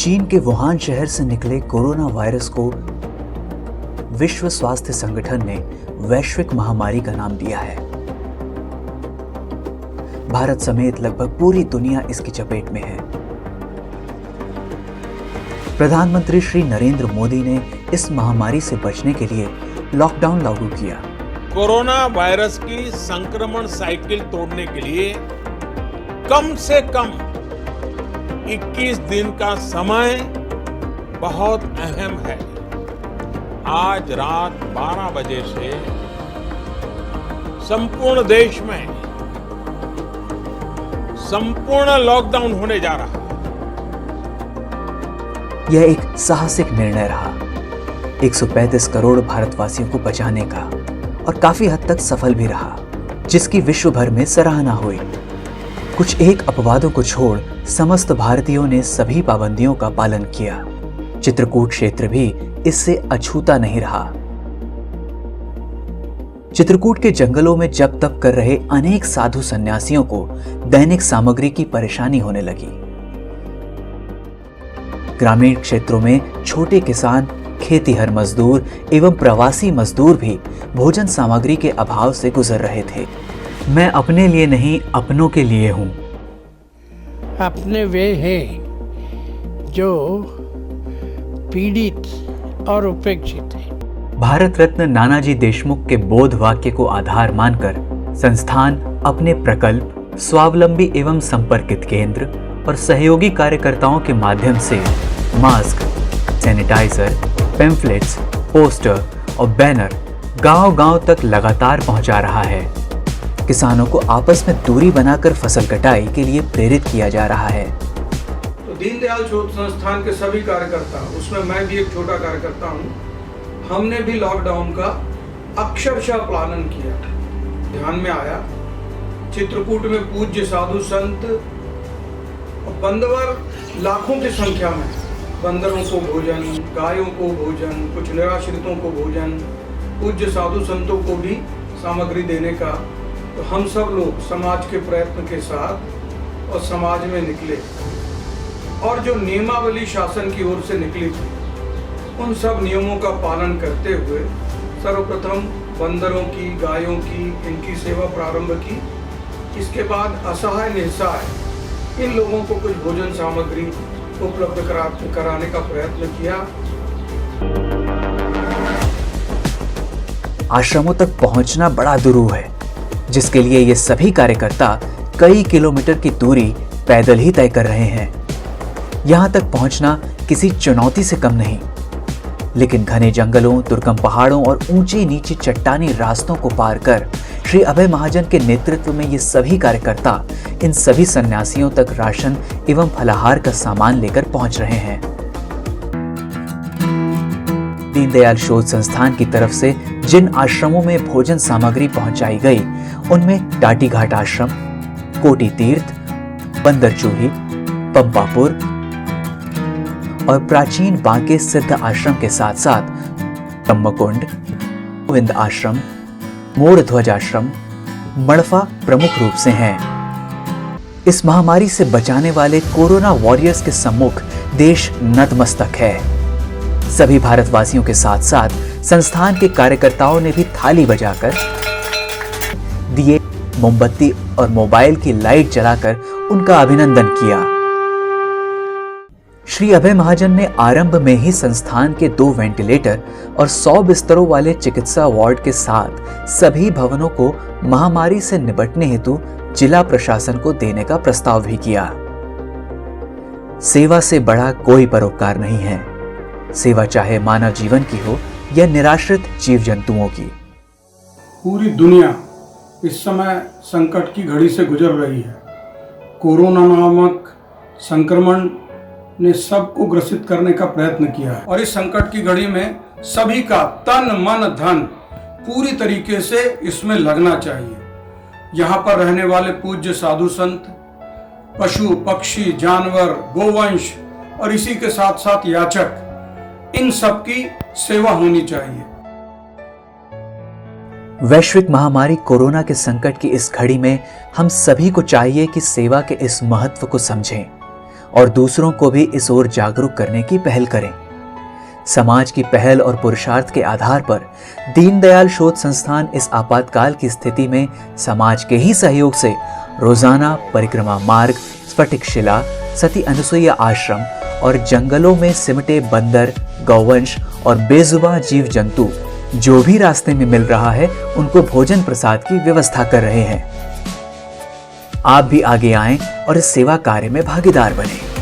चीन के वुहान शहर से निकले कोरोना वायरस को विश्व स्वास्थ्य संगठन ने वैश्विक महामारी का नाम दिया है। भारत समेत लगभग पूरी दुनिया इसकी चपेट में है। प्रधानमंत्री श्री नरेंद्र मोदी ने इस महामारी से बचने के लिए लॉकडाउन लागू किया। कोरोना वायरस की संक्रमण साइकिल तोड़ने के लिए कम से कम 21 दिन का समय बहुत अहम है। आज रात 12 बजे से संपूर्ण देश में संपूर्ण लॉकडाउन होने जा रहा है। यह एक साहसिक निर्णय रहा 135 करोड़ भारतवासियों को बचाने का, और काफी हद तक सफल भी रहा, जिसकी विश्व भर में सराहना हुई। कुछ एक अपवादों को छोड़ समस्त भारतीयों ने सभी पाबंदियों का पालन किया। चित्रकूट क्षेत्र भी इससे अछूता नहीं रहा। चित्रकूट के जंगलों में जप तप कर रहे अनेक साधु सन्यासियों को दैनिक सामग्री की परेशानी होने लगी। ग्रामीण क्षेत्रों में छोटे किसान, खेतीहर मजदूर एवं प्रवासी मजदूर भी भोजन सामग्री के अभाव से गुजर रहे थे। मैं अपने लिए नहीं, अपनों के लिए हूं। अपने वे हैं जो पीड़ित और उपेक्षित हैं। भारत रत्न नानाजी देशमुख के बोध वाक्य को आधार मानकर संस्थान अपने प्रकल्प, स्वावलंबी एवं संपर्कित केंद्र और सहयोगी कार्यकर्ताओं के माध्यम से मास्क, सैनिटाइजर, पैम्फलेट्स, पोस्टर और बैनर गांव-गांव तक लगातार पहुंचा रहा है। किसानों को आपस में दूरी बनाकर फसल कटाई के लिए प्रेरित किया जा रहा है। तो दीनदयाल शोध संस्थान के सभी कार्यकर्ता, उसमें मैं भी एक छोटा कार्यकर्ता हूँ, हमने भी लॉकडाउन का अक्षरशः पालन किया। ध्यान में आया चित्रकूट में पूज्य साधु संत बंदवर लाखों की संख्या में, बंदरों को भोजन, गायों को भोजन, कुछ निराश्रितों को भोजन, पूज्य साधु संतों को भी सामग्री देने का, तो हम सब लोग समाज के प्रयत्न के साथ और समाज में निकले, और जो नियमावली शासन की ओर से निकली थी उन सब नियमों का पालन करते हुए सर्वप्रथम बंदरों की, गायों की, इनकी सेवा प्रारंभ की। इसके बाद असहाय निस्सहाय इन लोगों को कुछ भोजन सामग्री उपलब्ध कराने का प्रयत्न किया। आश्रमों तक पहुंचना बड़ा दुरूह है, जिसके लिए ये सभी कार्यकर्ता कई किलोमीटर की दूरी पैदल ही तय कर रहे हैं। यहां तक पहुंचना किसी चुनौती से कम नहीं, लेकिन घने जंगलों, दुर्गम पहाड़ों और ऊंची नीची चट्टानी रास्तों को पार कर श्री अभय महाजन के नेतृत्व में ये सभी कार्यकर्ता इन सभी सन्यासियों तक राशन एवं फलाहार का सामान लेकर पहुंच रहे हैं। दीनदयाल शोध संस्थान की तरफ से जिन आश्रमों में भोजन सामग्री पहुंचाई गई, उनमें टाटी घाट आश्रम, कोटी तीर्थ, बंदरचूही, पंपापुर और प्राचीन बांके सिद्ध आश्रम के साथ साथ ब्रह्मकुंड, गोविंद आश्रम, मोर ध्वज आश्रम, मड़फा प्रमुख रूप से हैं। इस महामारी से बचाने वाले कोरोना वॉरियर्स के सम्मुख देश नतमस्तक है। सभी भारतवासियों के साथ साथ संस्थान के कार्यकर्ताओं ने भी थाली बजाकर, दिए, मोमबत्ती और मोबाइल की लाइट जलाकर उनका अभिनंदन किया। श्री अभय महाजन ने आरंभ में ही संस्थान के 2 वेंटिलेटर और 100 बिस्तरों वाले चिकित्सा वार्ड के साथ सभी भवनों को महामारी से निपटने हेतु जिला प्रशासन को देने का प्रस्ताव भी किया। सेवा से बड़ा कोई परोपकार नहीं है। सेवा चाहे मानव जीवन की हो या निराश्रित जीव जंतुओं की। पूरी दुनिया इस समय संकट की घड़ी से गुजर रही है। कोरोना नामक संक्रमण ने सबको ग्रसित करने का प्रयत्न किया है, और इस संकट की घड़ी में सभी का तन मन धन पूरी तरीके से इसमें लगना चाहिए। यहाँ पर रहने वाले पूज्य साधु संत, पशु पक्षी, जानवर, गोवंश और इसी के साथ साथ याचक, इन सब की सेवा होनी चाहिए। वैश्विक महामारी कोरोना के संकट की इस घड़ी में हम सभी को चाहिए कि सेवा के इस महत्व को समझें और दूसरों को भी इस ओर जागरूक करने की पहल करें। समाज की पहल और पुरुषार्थ के आधार पर दीनदयाल शोध संस्थान इस आपातकाल की स्थिति में समाज के ही सहयोग से रोजाना परिक्रमा मार्ग, स्फटिक शिला, सती अनुसुईया आश्रम और जंगलों में सिमटे बंदर, गौवंश और बेजुबान जीव जंतु जो भी रास्ते में मिल रहा है उनको भोजन प्रसाद की व्यवस्था कर रहे हैं। आप भी आगे आएं और इस सेवा कार्य में भागीदार बने।